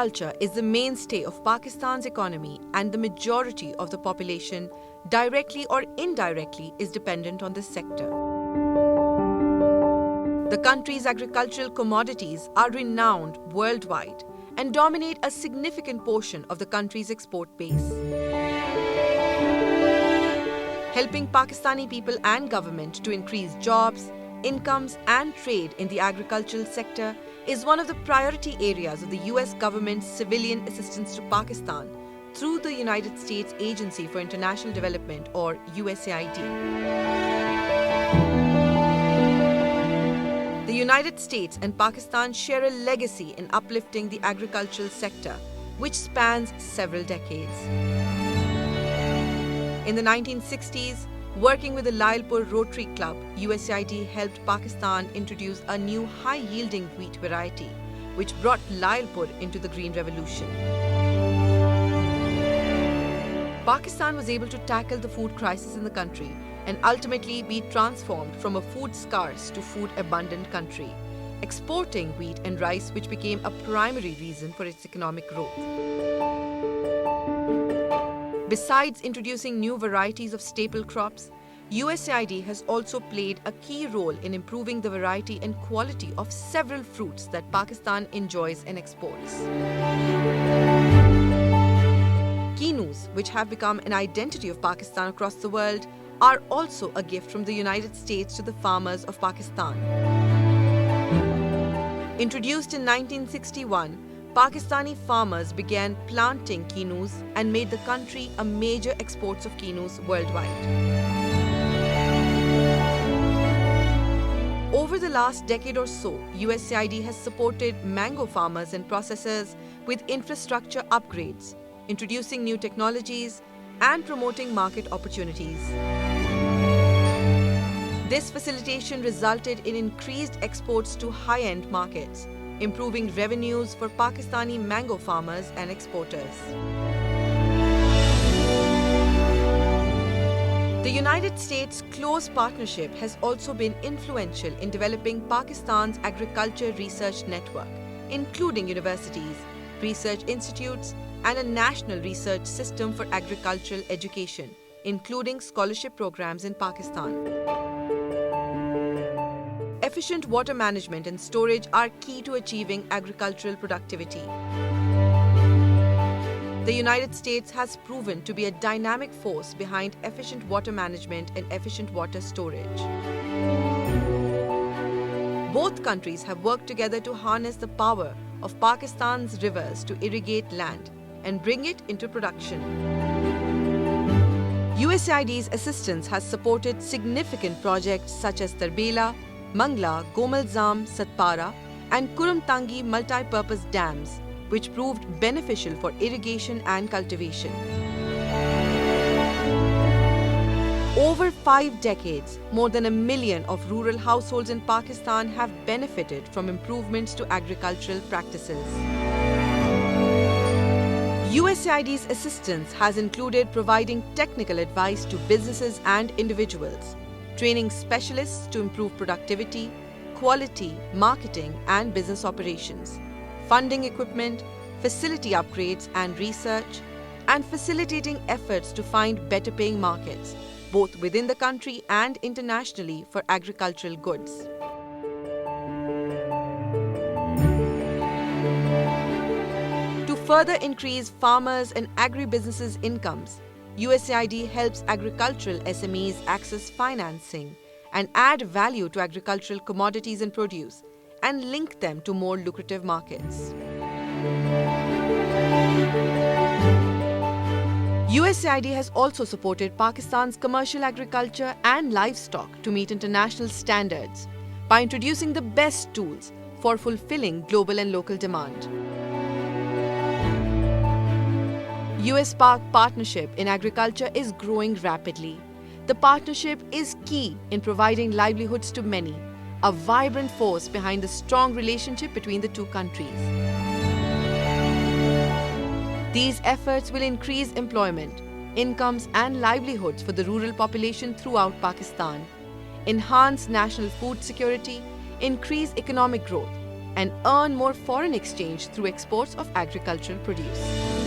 Agriculture is the mainstay of Pakistan's economy, and the majority of the population, directly or indirectly, is dependent on this sector. The country's agricultural commodities are renowned worldwide and dominate a significant portion of the country's export base. Helping Pakistani people and government to increase jobs, incomes and trade in the agricultural sector is one of the priority areas of the US government's civilian assistance to Pakistan through the United States Agency for International Development, or USAID. The United States and Pakistan share a legacy in uplifting the agricultural sector, which spans several decades. In the 1960s, working with the Lyallpur Rotary Club, USAID helped Pakistan introduce a new high-yielding wheat variety, which brought Lyallpur into the Green Revolution. Pakistan was able to tackle the food crisis in the country and ultimately be transformed from a food-scarce to food-abundant country, exporting wheat and rice, which became a primary reason for its economic growth. Besides introducing new varieties of staple crops, USAID has also played a key role in improving the variety and quality of several fruits that Pakistan enjoys and exports. Kinus, which have become an identity of Pakistan across the world, are also a gift from the United States to the farmers of Pakistan. Introduced in 1961, Pakistani farmers began planting kinus and made the country a major exporter of kinus worldwide. Over the last decade or so, USAID has supported mango farmers and processors with infrastructure upgrades, introducing new technologies and promoting market opportunities. This facilitation resulted in increased exports to high-end markets, improving revenues for Pakistani mango farmers and exporters. The United States' close partnership has also been influential in developing Pakistan's agriculture research network, including universities, research institutes, and a national research system for agricultural education, including scholarship programs in Pakistan. Efficient water management and storage are key to achieving agricultural productivity. The United States has proven to be a dynamic force behind efficient water management and efficient water storage. Both countries have worked together to harness the power of Pakistan's rivers to irrigate land and bring it into production. USAID's assistance has supported significant projects such as Tarbela, Mangla, Gomalzam, Satpara, and Kurumtangi multi-purpose dams, which proved beneficial for irrigation and cultivation. Over 5 decades, more than 1 million of rural households in Pakistan have benefited from improvements to agricultural practices. USAID's assistance has included providing technical advice to businesses and individuals, training specialists to improve productivity, quality, marketing, and business operations, funding equipment, facility upgrades and research, and facilitating efforts to find better paying markets, both within the country and internationally, for agricultural goods. To further increase farmers' and agribusinesses' incomes, USAID helps agricultural SMEs access financing and add value to agricultural commodities and produce, and link them to more lucrative markets. USAID has also supported Pakistan's commercial agriculture and livestock to meet international standards by introducing the best tools for fulfilling global and local demand. US-Pak partnership in agriculture is growing rapidly. The partnership is key in providing livelihoods to many, a vibrant force behind the strong relationship between the two countries. These efforts will increase employment, incomes and livelihoods for the rural population throughout Pakistan, enhance national food security, increase economic growth, and earn more foreign exchange through exports of agricultural produce.